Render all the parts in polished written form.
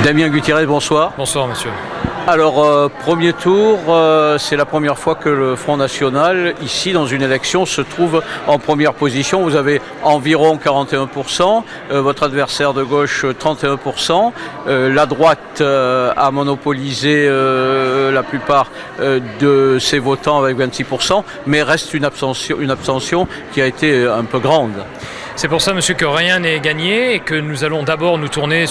Damien Gutiérrez, bonsoir. Bonsoir monsieur. Alors, premier tour, c'est la première fois que le Front National, ici dans une élection, se trouve en première position. Vous avez environ 41%, votre adversaire de gauche 31%. La droite a monopolisé la plupart de ses votants avec 26%, mais reste une abstention qui a été un peu grande. C'est pour ça, monsieur, que rien n'est gagné et que nous allons d'abord nous tourner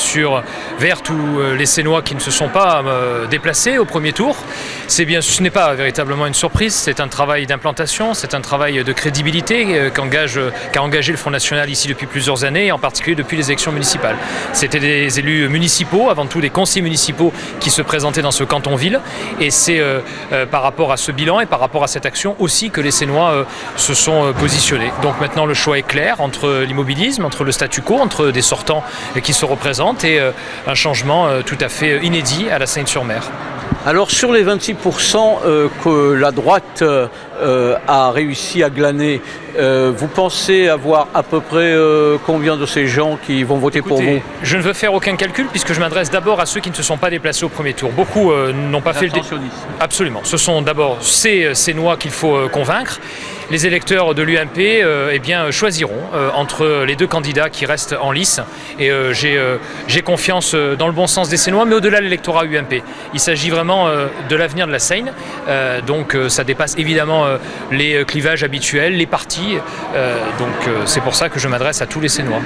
vers tous les Sénois qui ne se sont pas déplacés au premier tour. Ce n'est pas véritablement une surprise, c'est un travail d'implantation, c'est un travail de crédibilité qu'a engagé le Front National ici depuis plusieurs années, et en particulier depuis les élections municipales. C'était des élus municipaux, avant tout des conseillers municipaux qui se présentaient dans ce canton-ville, et c'est par rapport à ce bilan et par rapport à cette action aussi que les Sénois se sont positionnés. Donc maintenant le choix est clair entre l'immobilisme, entre le statu quo, entre des sortants qui se représentent et un changement tout à fait inédit à la Seigne-sur-Mer. Alors sur les 26% que la droite a réussi à glaner, vous pensez avoir à peu près combien de ces gens qui vont voter pour vous? Je ne veux faire aucun calcul puisque je m'adresse d'abord à ceux qui ne se sont pas déplacés au premier tour. Beaucoup n'ont pas fait le Absolument. Ce sont d'abord ces Sénois qu'il faut convaincre. Les électeurs de l'UMP choisiront entre les deux candidats qui restent en lice. Et j'ai confiance dans le bon sens des Sénois, mais au-delà de l'électorat UMP. Il s'agit vraiment de l'avenir de la Seine. Donc ça dépasse évidemment les clivages habituels, les partis. C'est pour ça que je m'adresse à tous les Sénois.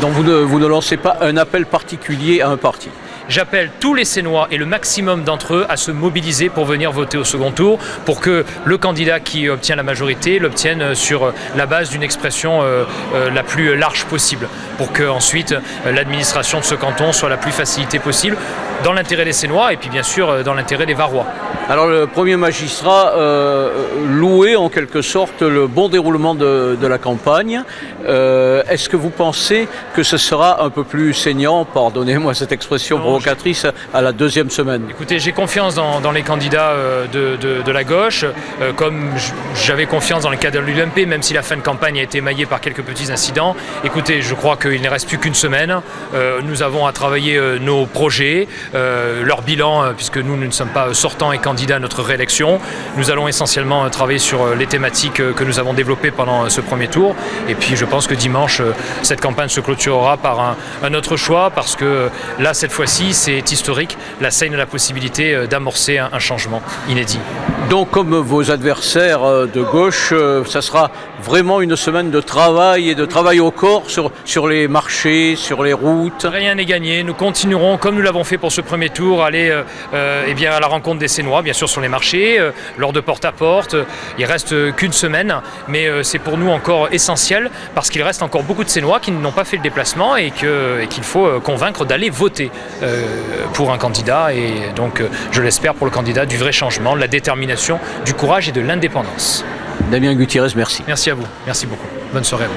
Donc vous ne lancez pas un appel particulier à un parti? J'appelle tous les Sénois et le maximum d'entre eux à se mobiliser pour venir voter au second tour, pour que le candidat qui obtient la majorité l'obtienne sur la base d'une expression la plus large possible, pour que ensuite l'administration de ce canton soit la plus facilitée possible, dans l'intérêt des Sénois et puis bien sûr dans l'intérêt des Varois. Alors le premier magistrat louait en quelque sorte le bon déroulement de la campagne. Est-ce que vous pensez que ce sera un peu plus saignant, pardonnez-moi cette expression provocatrice, à la deuxième semaine? Écoutez, j'ai confiance dans les candidats de la gauche, comme j'avais confiance dans les cadres de l'UMP, même si la fin de campagne a été émaillée par quelques petits incidents. Écoutez, je crois qu'il ne reste plus qu'une semaine. Nous avons à travailler nos projets, leur bilan, puisque nous ne sommes pas sortants et candidats à notre réélection. Nous allons essentiellement travailler sur les thématiques que nous avons développées pendant ce premier tour. Et puis je pense que dimanche, cette campagne se clôturera par un autre choix, parce que là, cette fois-ci, c'est historique. La Seine a la possibilité d'amorcer un changement inédit. Donc, comme vos adversaires de gauche, ça sera vraiment une semaine de travail et de travail au corps sur les marchés, sur les routes. Rien n'est gagné. Nous continuerons, comme nous l'avons fait pour ce premier tour, à aller à la rencontre des Sénois, bien sûr sur les marchés, lors de porte-à-porte. Il reste qu'une semaine, mais c'est pour nous encore essentiel, parce qu'il reste encore beaucoup de Sénois qui n'ont pas fait le déplacement et qu'il faut convaincre d'aller voter pour un candidat, et donc je l'espère pour le candidat du vrai changement, de la détermination, du courage et de l'indépendance. Damien Gutiérrez, merci. Merci à vous, merci beaucoup. Bonne soirée à vous.